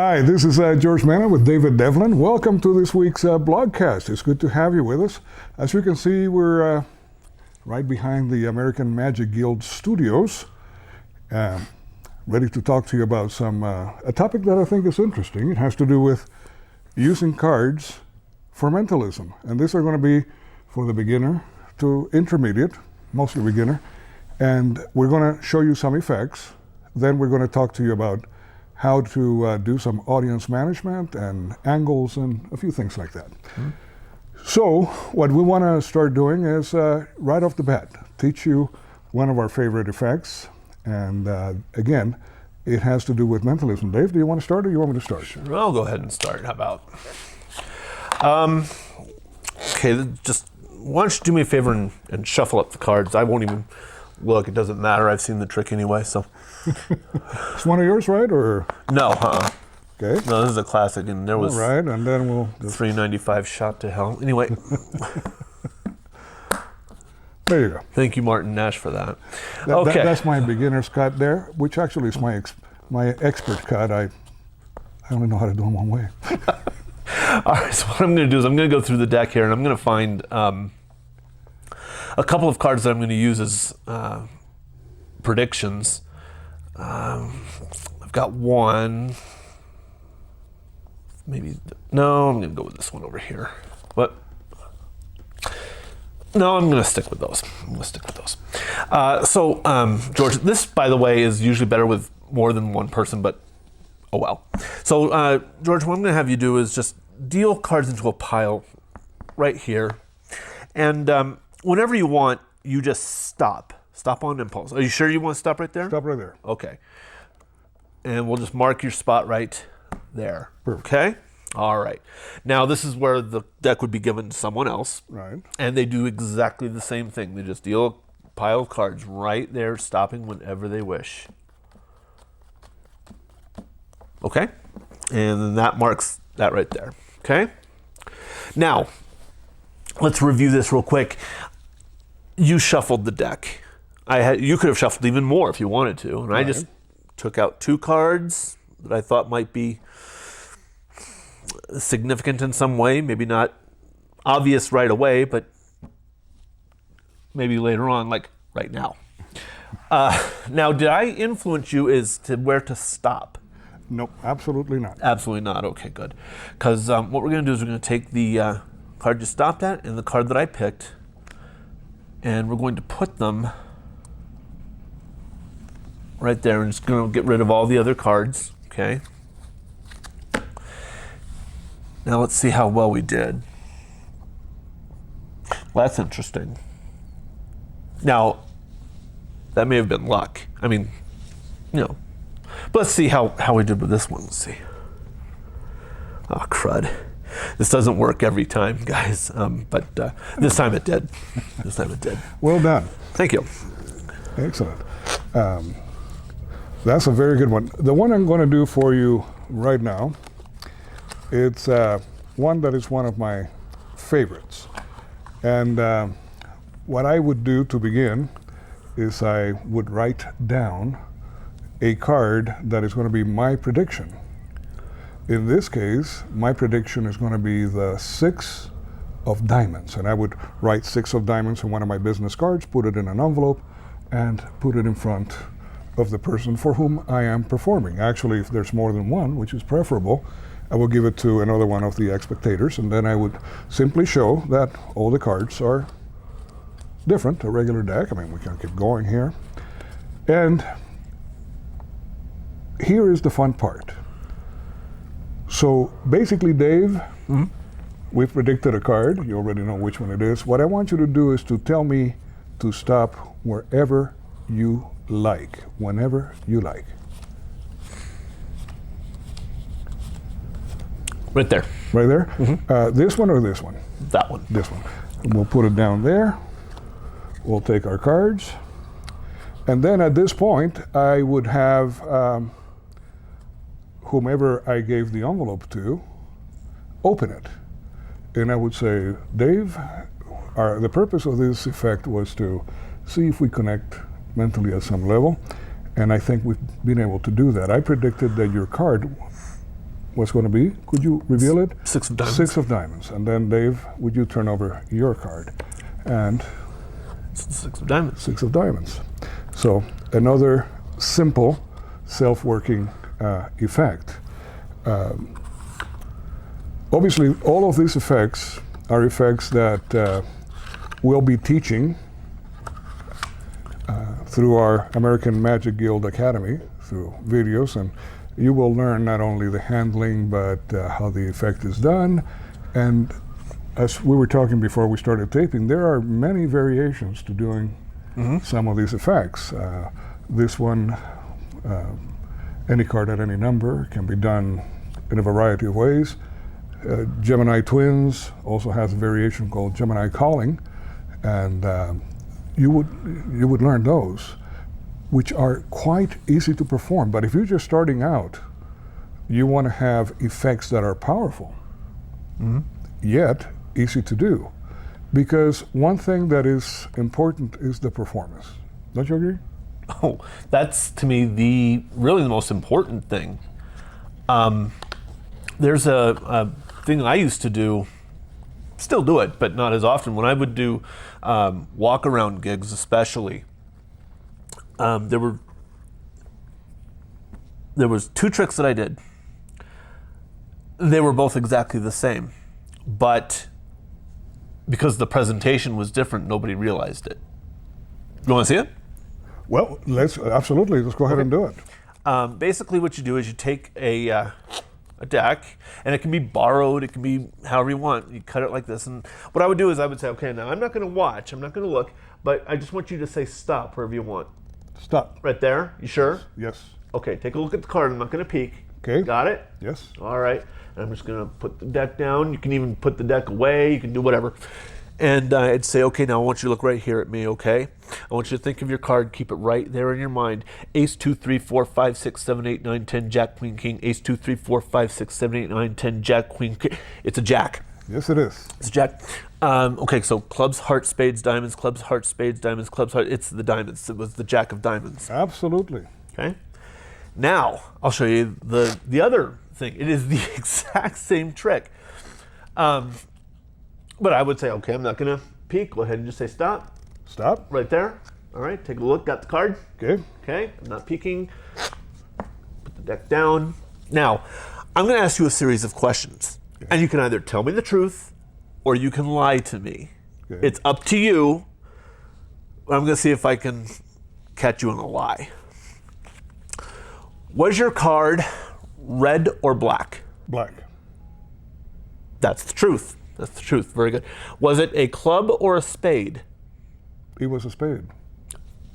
Hi, this is George Mena with Devlin. Welcome to this week's blogcast. It's good to have you with us. As you can see, we're right behind the American Magic Guild studios, ready to talk to you about a topic that I think is interesting. It has to do with using cards for mentalism. And these are going to be for the beginner to intermediate, mostly beginner. And we're going to show you some effects. Then we're going to talk to you about how to do some audience management and angles and a few things like that. Mm-hmm. So what we want to start doing is right off the bat, teach you one of our favorite effects. And again, it has to do with mentalism. Dave, do you want to start or you want me to start? Sure, I'll go ahead and start. How about? Okay, just why don't you do me a favor and shuffle up the cards. I won't even look. It doesn't matter. I've seen the trick anyway, so. It's one of yours, right? Or no, Okay. No, this is a classic, and there was all right, and then we'll just... $3.95 shot to hell. Anyway. There you go. Thank you, Martin Nash, for that. Okay. That's my beginner's cut there, which actually is my expert cut. I only know how to do them one way. All right, so what I'm going to do is I'm going to go through the deck here, and I'm going to find a couple of cards that I'm going to use as predictions. I've got one. Maybe, no, I'm going to go with this one over here. What? No, I'm going to stick with those. George, this, by the way, is usually better with more than one person, but oh well. So, George, what I'm going to have you do is just deal cards into a pile right here. And whenever you want, you just stop. Stop on impulse. Are you sure you want to stop right there? Stop right there. Okay. And we'll just mark your spot right there. Perfect. Okay? All right. Now, this is where the deck would be given to someone else. Right. And they do exactly the same thing. They just deal a pile of cards right there, stopping whenever they wish. Okay? And then that marks that right there. Okay? Now, let's review this real quick. You shuffled the deck. You could have shuffled even more if you wanted to. And right. I just took out two cards that I thought might be significant in some way. Maybe not obvious right away, but maybe later on, like right now. Now, did I influence you as to where to stop? Nope, absolutely not. Absolutely not. Okay, good. Because what we're going to do is we're going to take the card you stopped at and the card that I picked, and we're going to put them right there, and just going to get rid of all the other cards. Okay. Now let's see how well we did. Well, that's interesting. Now, that may have been luck. I mean, but let's see how we did with this one. Let's see. Oh, crud. This doesn't work every time, guys, but this time it did. Well done. Thank you. Excellent. That's a very good one. The one I'm going to do for you right now, it's one that is one of my favorites. And what I would do to begin is I would write down a card that is going to be my prediction. In this case, my prediction is going to be the 6 of diamonds. And I would write 6 of diamonds on one of my business cards, put it in an envelope, and put it in front of the person for whom I am performing. Actually, if there's more than one, which is preferable, I will give it to another one of the spectators, and then I would simply show that all the cards are different, a regular deck. I mean, we can keep going here. And here is the fun part. So basically, Dave, we've predicted a card. You already know which one it is. What I want you to do is to tell me to stop wherever you like, whenever you like. Right there. Right there? Mm-hmm. This one or this one? That one. This one. We'll put it down there. We'll take our cards. And then at this point, I would have whomever I gave the envelope to open it. And I would say, Dave, the purpose of this effect was to see if we connect mentally at some level. And I think we've been able to do that. I predicted that your card what's going to be? Could you reveal it? 6 of diamonds. 6 of diamonds. And then, Dave, would you turn over your card? And It's the 6 of diamonds. 6 of diamonds. So another simple, self-working effect. Obviously, all of these effects are effects that we'll be teaching through our American Magic Guild Academy, through videos, and you will learn not only the handling, but how the effect is done. And as we were talking before we started taping, there are many variations to doing some of these effects. This one, any card at any number, can be done in a variety of ways. Gemini Twins also has a variation called Gemini Calling, and you would learn those, which are quite easy to perform. But if you're just starting out, you want to have effects that are powerful, yet easy to do. Because one thing that is important is the performance. Don't you agree? Oh, that's to me really the most important thing. There's a thing I used to do, still do it, but not as often. When I would do walk around gigs, especially, there was 2 tricks that I did. They were both exactly the same, but because the presentation was different, nobody realized it. You want to see it? Well, let's go ahead and do it. Basically, what you do is you take a deck, and it can be borrowed, it can be however you want. You cut it like this, and what I would do is I would say, okay, now I'm not going to watch, I'm not going to look, but I just want you to say stop wherever you want. Stop. Right there. You sure? Yes. Okay, take a look at the card. I'm not going to peek. Okay. Got it? Yes. All right. And I'm just going to put the deck down. You can even put the deck away. You can do whatever. And I'd say, okay, now I want you to look right here at me, okay? I want you to think of your card. Keep it right there in your mind. Ace, 2, 3, 4, 5, 6, 7, 8, 9, 10, Jack, Queen, King. Ace, 2, 3, 4, 5, 6, 7, 8, 9, 10, Jack, Queen, King. It's a Jack. Yes, it is. It's a Jack. Okay, so clubs, hearts, spades, diamonds, clubs, hearts, spades, diamonds, clubs, hearts. It's the diamonds. It was the Jack of diamonds. Absolutely. Okay. Now, I'll show you the other thing. It is the exact same trick. But I would say, okay, I'm not going to peek. Go ahead and just say stop. Stop. Right there. All right, take a look. Got the card. Okay. Okay, I'm not peeking. Put the deck down. Now, I'm going to ask you a series of questions. Okay. And you can either tell me the truth or you can lie to me. Okay. It's up to you. I'm going to see if I can catch you in a lie. Was your card red or black? Black. That's the truth. That's the truth. Very good. Was it a club or a spade? It was a spade.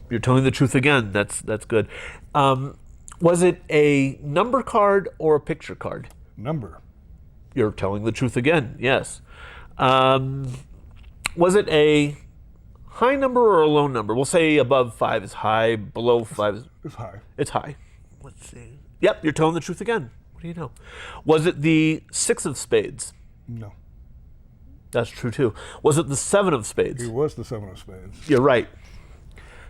You're telling the truth again. That's good. Was it a number card or a picture card? Number. You're telling the truth again. Yes. Was it a high number or a low number? We'll say above 5 is high, below 5 is... It's high. It's high. Let's see. Yep, you're telling the truth again. What do you know? Was it the 6 of spades? No. That's true too. Was it the 7 of spades? It was the 7 of spades. You're right.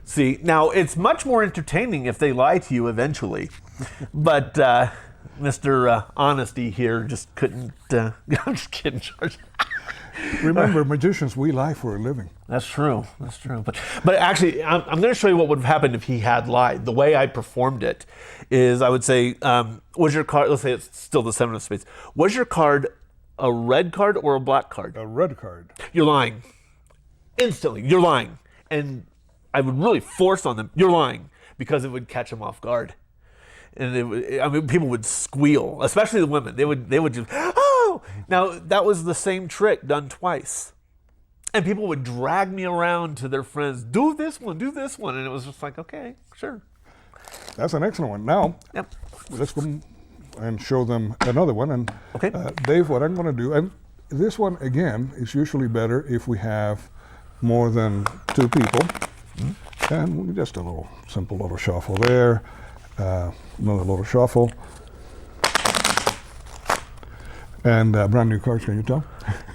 See, now it's much more entertaining if they lie to you eventually. But Mr. Honesty here just couldn't... I'm just kidding, George. Remember, magicians, we lie for a living. That's true. That's true. But actually, I'm going to show you what would have happened if he had lied. The way I performed it is I would say, was your card, let's say it's still the 7 of spades. Was your card a red card or a black card? A red card. You're lying. Instantly, you're lying. And I would really force on them, you're lying, because it would catch them off guard. And people would squeal, especially the women. They would just, oh! Now, that was the same trick done twice. And people would drag me around to their friends, do this one. And it was just like, okay, sure. That's an excellent one. Now, Yep. Let's go and show them another one. And Okay. Dave, what I'm going to do, and this one, again, is usually better if we have more than 2 people. Mm-hmm. And just a little simple little shuffle there. Another little shuffle. And brand new cards, can you tell?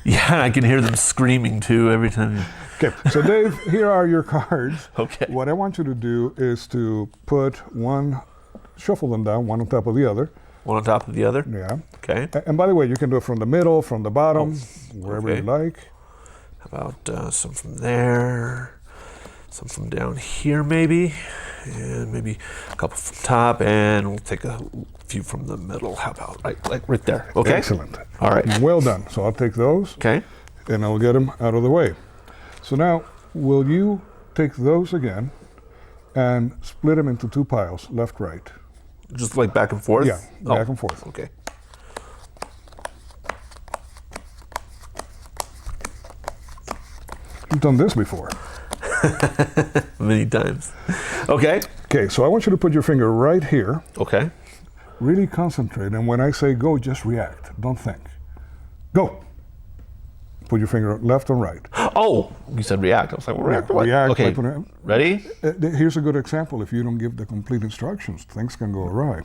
Yeah, I can hear them screaming too every time. Okay, so Dave, here are your cards. Okay. What I want you to do is to shuffle them down, one on top of the other, One on top of the other? Yeah. Okay. And by the way, you can do it from the middle, from the bottom, wherever okay. you like. How about some from there, some from down here maybe, and maybe a couple from top, and we'll take a few from the middle. How about right there? Okay. Excellent. All right. Well done. So I'll take those. Okay. And I'll get them out of the way. So now, will you take those again and split them into 2 piles, left, right? Just like back and forth? Yeah, back and forth. Okay. You've done this before. Many times. Okay. Okay, so I want you to put your finger right here. Okay. Really concentrate, and when I say go, just react. Don't think. Go. Put your finger left or right. Oh, you said react. I was like, well, react. What? React. Okay. Ready? Here's a good example. If you don't give the complete instructions, things can go awry.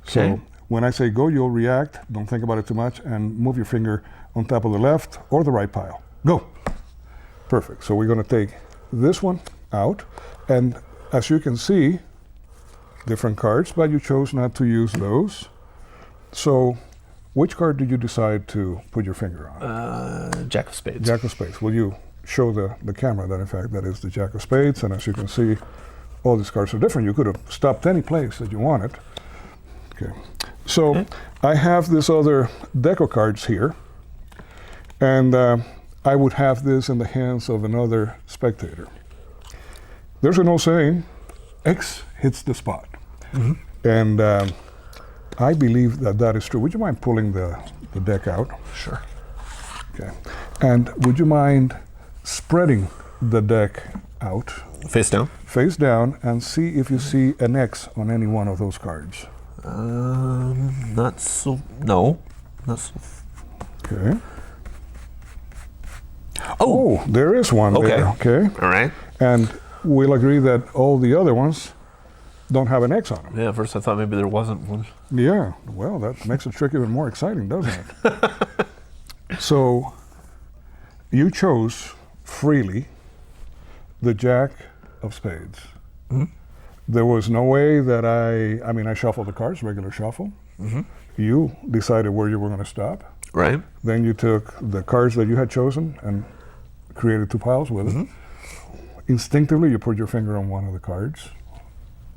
So Okay. when I say go, you'll react. Don't think about it too much, and move your finger on top of the left or the right pile. Go. Perfect. So we're going to take this one out, and as you can see, different cards, but you chose not to use those. So which card did you decide to put your finger on? Jack of spades. Jack of spades. Will you show the camera that in fact that is the Jack of spades, and as you can see, all these cards are different. You could have stopped any place that you wanted. Okay. So I have this other deck of cards here, and I would have this in the hands of another spectator. There's an old saying, X hits the spot. Mm-hmm. And I believe that that is true. Would you mind pulling the deck out? Sure. Okay. And would you mind spreading the deck out? Face down? Face down, and see if you see an X on any one of those cards. Not so, no. Not so. Okay. Oh, there is one there. Okay. All right. And we'll agree that all the other ones don't have an X on them. Yeah, at first I thought maybe there wasn't one. Yeah, well, that makes the trick even more exciting, doesn't it? So, you chose freely the Jack of spades. Mm-hmm. There was no way that I shuffled the cards, regular shuffle. Mm-hmm. You decided where you were going to stop. Right. Then you took the cards that you had chosen and created 2 piles with it. Instinctively, you put your finger on one of the cards,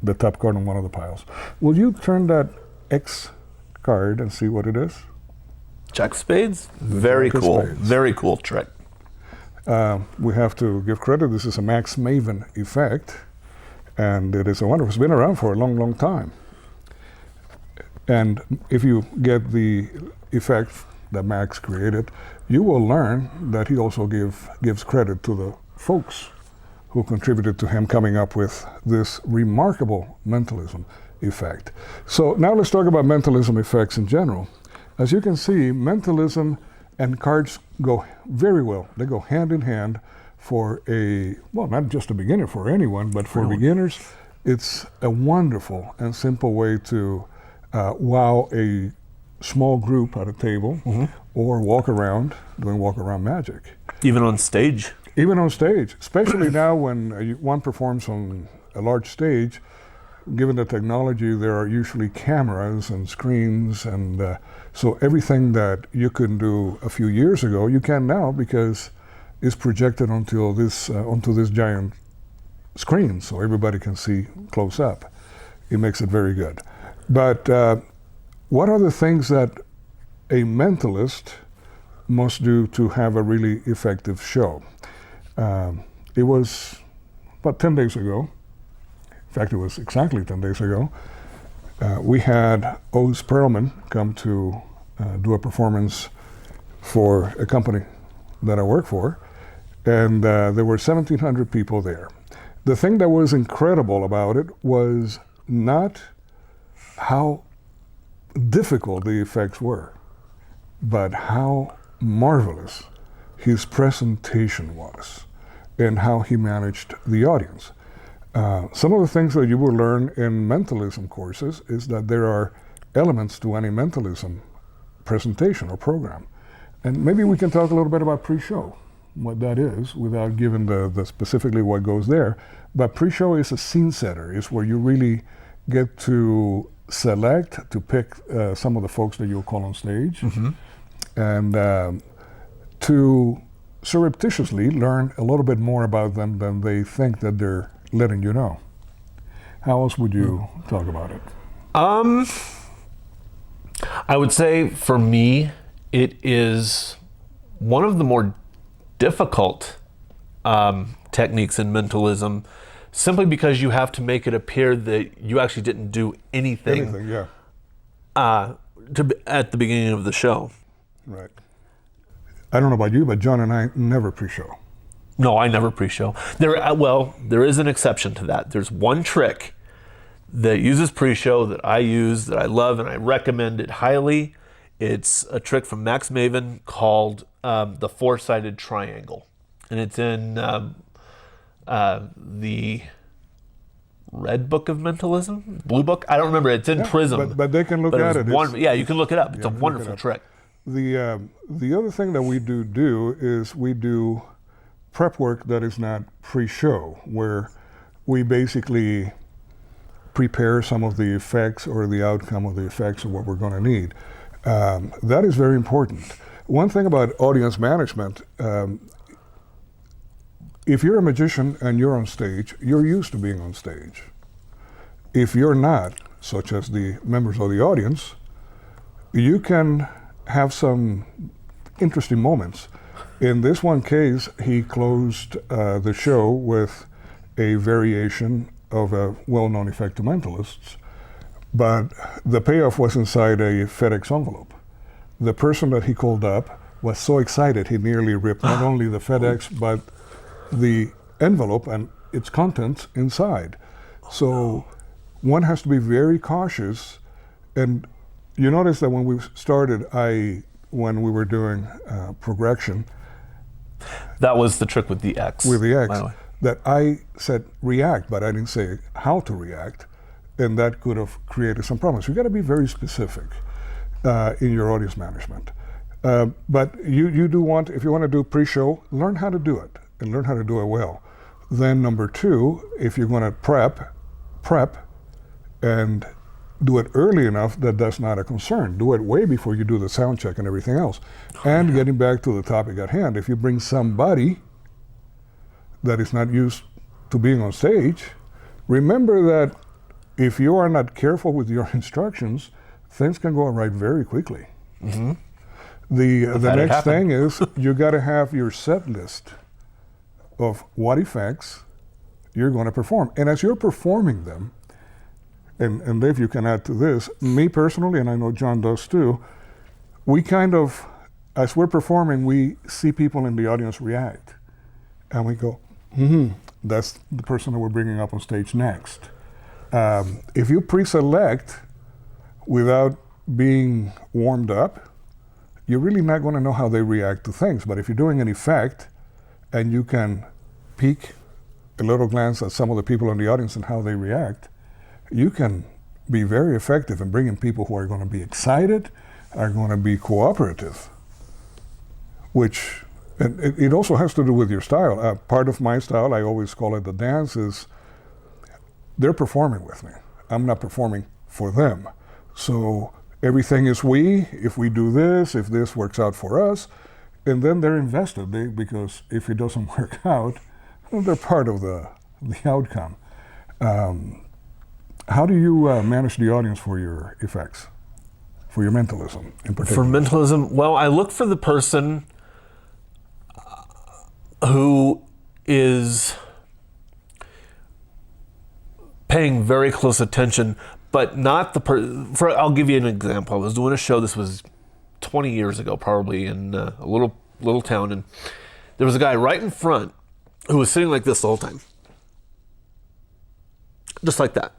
the top card on one of the piles. Will you turn that X card and see what it is? Jack of spades? Very Jack of cool. spades. Very cool trick. We have to give credit. This is a Max Maven effect, and it is a wonderful. It's been around for a long, long time. And if you get the effect that Max created, you will learn that he also gives credit to the folks who contributed to him coming up with this remarkable mentalism effect. So now let's talk about mentalism effects in general. As you can see, mentalism and cards go very well. They go hand in hand for not just a beginner, for anyone, but for beginners, it's a wonderful and simple way to wow a small group at a table or walk around doing walk around magic. Even on stage? Even on stage, especially now when one performs on a large stage. Given the technology, there are usually cameras and screens, and so everything that you couldn't do a few years ago, you can now because it's projected onto this giant screen, so everybody can see close up. It makes it very good. But what are the things that a mentalist must do to have a really effective show? It was about 10 days ago. In fact, it was exactly 10 days ago. We had Oz Perlman come to do a performance for a company that I work for, and there were 1,700 people there. The thing that was incredible about it was not how difficult the effects were, but how marvelous his presentation was and how he managed the audience. Some of the things that you will learn in mentalism courses is that there are elements to any mentalism presentation or program. And maybe we can talk a little bit about pre-show, what that is, without giving the specifically what goes there. But pre-show is a scene setter. It's where you really get to select, to pick some of the folks that you'll call on stage, and to surreptitiously learn a little bit more about them than they think that they're letting you know. How else would you talk about it? I would say for me, it is one of the more difficult techniques in mentalism, simply because you have to make it appear that you actually didn't do anything at the beginning of the show. Right. I don't know about you, but John and I never pre-show. No, I never pre-show. There is an exception to that. There's one trick that uses pre-show that I use, that I love, and I recommend it highly. It's a trick from Max Maven called the four-sided triangle. And it's in the Red Book of Mentalism? Blue Book? I don't remember. It's in Prism. But they can look at it. You can look it up. It's a wonderful trick. The other thing that we do is we do prep work that is not pre-show, where we basically prepare some of the effects or the outcome of the effects of what we're going to need. That is very important. One thing about audience management, if you're a magician and you're on stage, you're used to being on stage. If you're not, such as the members of the audience, you can have some interesting moments. In this one case, he closed the show with a variation of a well-known effect to mentalists, but the payoff was inside a FedEx envelope. The person that he called up was so excited he nearly ripped not only the FedEx, but the envelope and its contents inside. So one has to be very cautious. And you notice that when we started, when we were doing progression, that was the trick with the X. With the X, by the way. That I said react, but I didn't say how to react, and that could have created some problems. You got to be very specific in your audience management. But you do want, if you want to do pre-show, learn how to do it, and learn how to do it well. Then number two, if you're going to prep, and do it early enough that that's not a concern. Do it way before you do the sound check and everything else. And getting back to the topic at hand, if you bring somebody that is not used to being on stage, remember that if you are not careful with your instructions, things can go right very quickly. Mm-hmm. The next thing is you got to have your set list of what effects you're going to perform. And as you're performing them, and Dave, you can add to this, me personally, and I know John does too, we kind of, as we're performing, we see people in the audience react. And we go, that's the person that we're bringing up on stage next. If you pre-select without being warmed up, you're really not going to know how they react to things. But if you're doing an effect and you can peek a little glance at some of the people in the audience and how they react, you can be very effective in bringing people who are going to be excited, are going to be cooperative, which, and it also has to do with your style. Part of my style, I always call it the dance, is they're performing with me. I'm not performing for them. So everything is if we do this, if this works out for us, and then they're invested, because if it doesn't work out, well, they're part of the outcome. How do you manage the audience for your effects, for your mentalism in particular? For mentalism, well, I look for the person who is paying very close attention, but not the person. I'll give you an example. I was doing a show, this was 20 years ago probably, in a little town, and there was a guy right in front who was sitting like this the whole time. Just like that.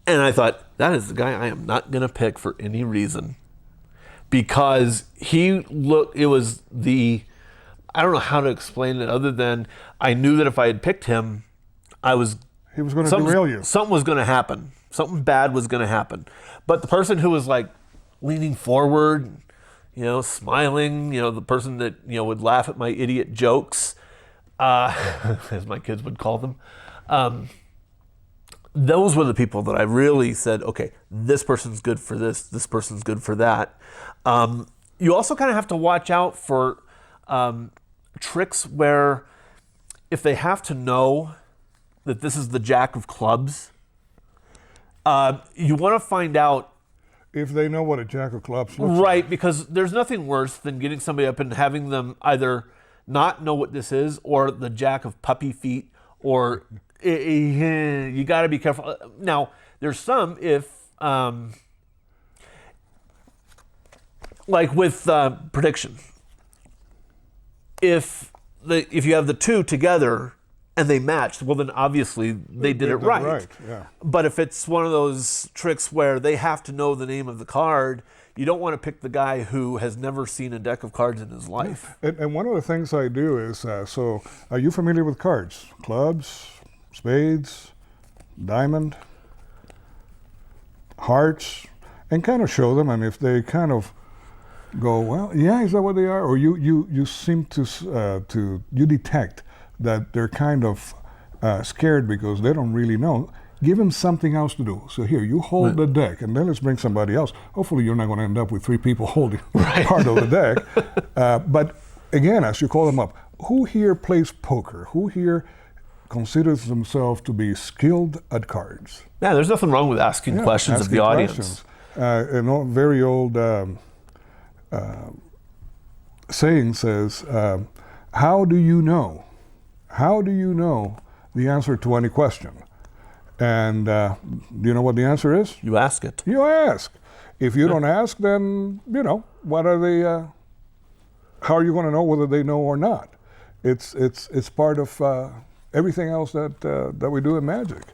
And I thought, that is the guy I am not going to pick for any reason. Because it was I don't know how to explain it other than I knew that if I had picked him, he was going to derail you. Something was going to happen. Something bad was going to happen. But the person who was like leaning forward, smiling, the person that, would laugh at my idiot jokes, as my kids would call them, those were the people that I really said, okay, this person's good for this person's good for that. You also kind of have to watch out for tricks where if they have to know that this is the Jack of clubs, you want to find out. If they know what a Jack of clubs looks like. Right, because there's nothing worse than getting somebody up and having them either not know what this is or the Jack of puppy feet, or you got to be careful. Now, there's some, if, like with prediction, if you have the two together and they matched, well then obviously they did it right. Yeah. But if it's one of those tricks where they have to know the name of the card, you don't want to pick the guy who has never seen a deck of cards in his life. And one of the things I do is, so are you familiar with cards? Clubs, spades, diamond, hearts, and kind of show them, and if they kind of go, well, yeah, is that what they are? Or you seem to you detect that they're kind of scared because they don't really know. Give them something else to do. So here, you hold the deck, and then let's bring somebody else. Hopefully you're not going to end up with 3 people holding part of the deck. But again, as you call them up, who here plays poker? Who here considers themselves to be skilled at cards? Yeah, there's nothing wrong with asking questions of the audience. An very old saying says, how do you know? How do you know the answer to any question? And do you know what the answer is? You ask it. You ask. If you don't ask, then, what are they, how are you going to know whether they know or not? It's part of everything else that we do in Magic.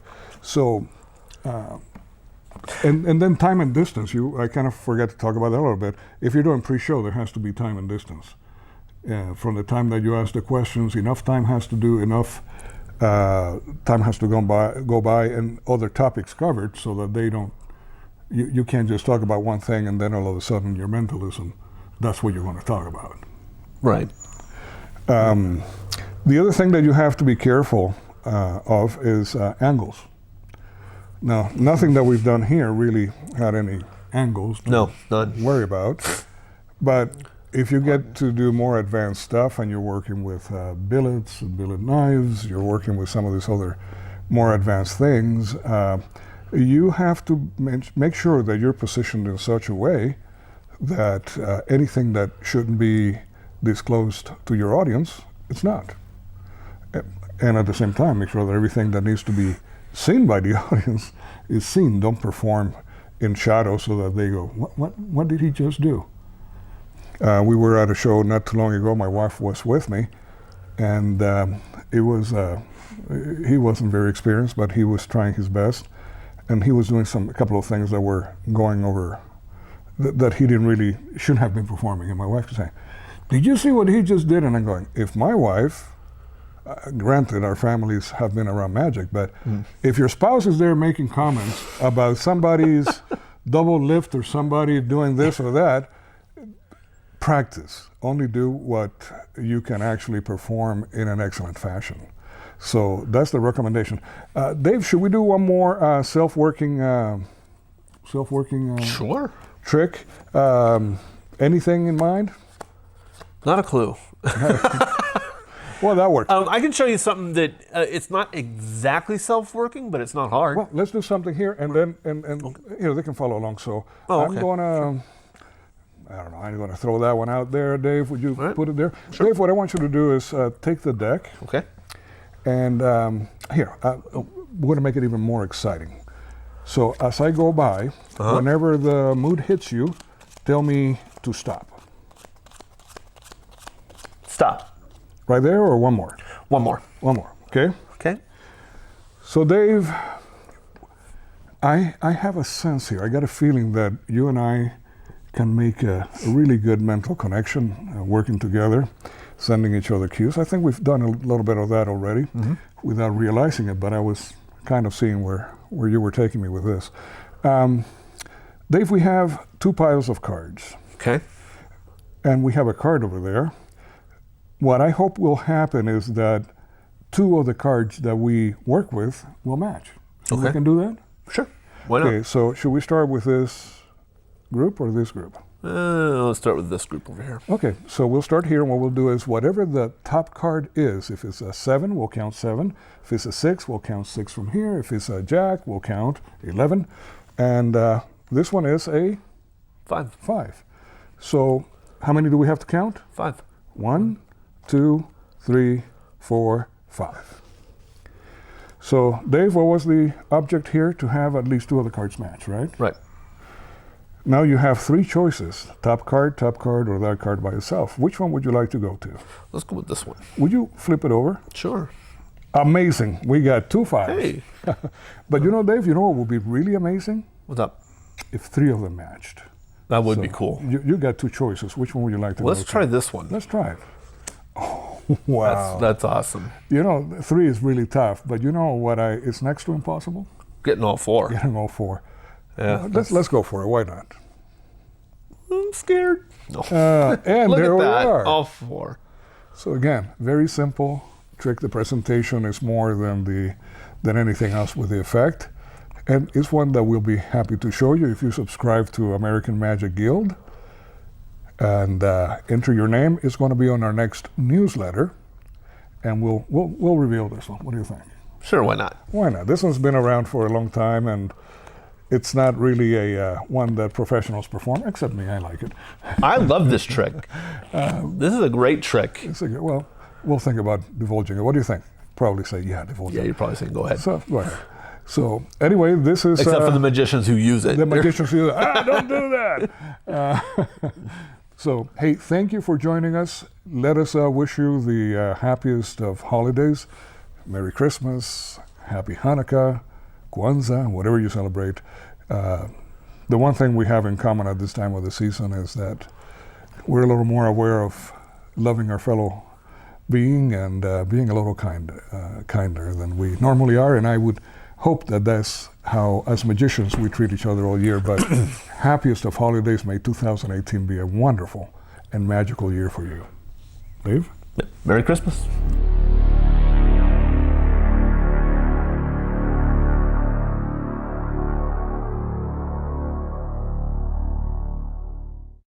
So, and then time and distance. I kind of forget to talk about that a little bit. If you're doing pre-show, there has to be time and distance. From the time that you ask the questions, enough time has to go by, and other topics covered, so that they don't. You can't just talk about one thing and then all of a sudden your mentalism, that's what you're going to talk about. Right. The other thing that you have to be careful of is angles. Now, nothing that we've done here really had any angles to none. worry about, but if you get to do more advanced stuff and you're working with billets and billet knives, you're working with some of these other more advanced things, you have to make sure that you're positioned in such a way that anything that shouldn't be disclosed to your audience, it's not. And at the same time, make sure that everything that needs to be seen by the audience is seen. Don't perform in shadow so that they go, what did he just do? We were at a show not too long ago. My wife was with me, and it was he wasn't very experienced, but he was trying his best, and he was doing a couple of things that were going over that he shouldn't have been performing. And my wife was saying, "Did you see what he just did?" And I'm going, if my wife, granted our families have been around Magic, but if your spouse is there making comments about somebody's double lift or somebody doing this or that, practice. Only do what you can actually perform in an excellent fashion. So that's the recommendation. Dave, should we do one more self-working Sure. trick? Anything in mind? Not a clue. Well, that works. I can show you something that it's not exactly self-working, but it's not hard. Well, let's do something here, and then they can follow along. So I'm going to. I don't know, I'm going to throw that one out there. Dave, would you put it there? Sure. Dave, what I want you to do is take the deck. Okay. And here, we're going to make it even more exciting. So as I go by, whenever the mood hits you, tell me to stop. Stop. Right there, or one more? One more. One more, okay? Okay. So Dave, I have a sense here. I got a feeling that you and I can make a really good mental connection, working together, sending each other cues. I think we've done a little bit of that already without realizing it, but I was kind of seeing where you were taking me with this. Dave, we have 2 piles of cards. Okay. And we have a card over there. What I hope will happen is that 2 of the cards that we work with will match. We Okay. can do that? Sure. Why not? Okay, so should we start with this group or this group? Let's start with this group over here. Okay, so we'll start here, and what we'll do is whatever the top card is, if it's a 7, we'll count 7. If it's a 6, we'll count 6 from here. If it's a jack, we'll count 11. And this one is a 5. 5. So how many do we have to count? 5. 1, 2, 3, 4, 5. So Dave, what was the object here? To have at least 2 of the cards match, right? Right. Now you have 3 choices, top card, or that card by itself. Which one would you like to go to? Let's go with this one. Would you flip it over? Sure. Amazing. We got 2 5s. Hey. But you know, Dave, you know what would be really amazing? What's up? If 3 of them matched. That would So be cool. You got 2 choices. Which one would you like to Let's go to? try this one. Let's try it. Oh, wow. That's awesome. You know, 3 is really tough, but you know what it's next to impossible? Getting all 4. Getting all 4. Yeah. Let's go for it. Why not? I'm scared. No. And Look there at we that. are. All 4. So again, very simple trick. The presentation is more than anything else with the effect. And it's one that we'll be happy to show you if you subscribe to American Magic Guild and enter your name. It's going to be on our next newsletter, and we'll reveal this one. What do you think? Sure, why not? Why not? This one's been around for a long time, and it's not really a one that professionals perform, except me. I like it. I love this trick. This is a great trick. Well, we'll think about divulging it. What do you think? Probably say, yeah, divulge Yeah, it. you're probably saying go ahead. So, go ahead. So anyway, this is Except for the magicians who use it. the magicians who don't do that. So hey, thank you for joining us. Let us wish you the happiest of holidays. Merry Christmas, Happy Hanukkah, Kwanzaa, whatever you celebrate. The one thing we have in common at this time of the season is that we're a little more aware of loving our fellow being and being a little kinder than we normally are. And I would hope that that's how, as magicians, we treat each other all year. But happiest of holidays, may 2018 be a wonderful and magical year for you. Dave? Merry Christmas.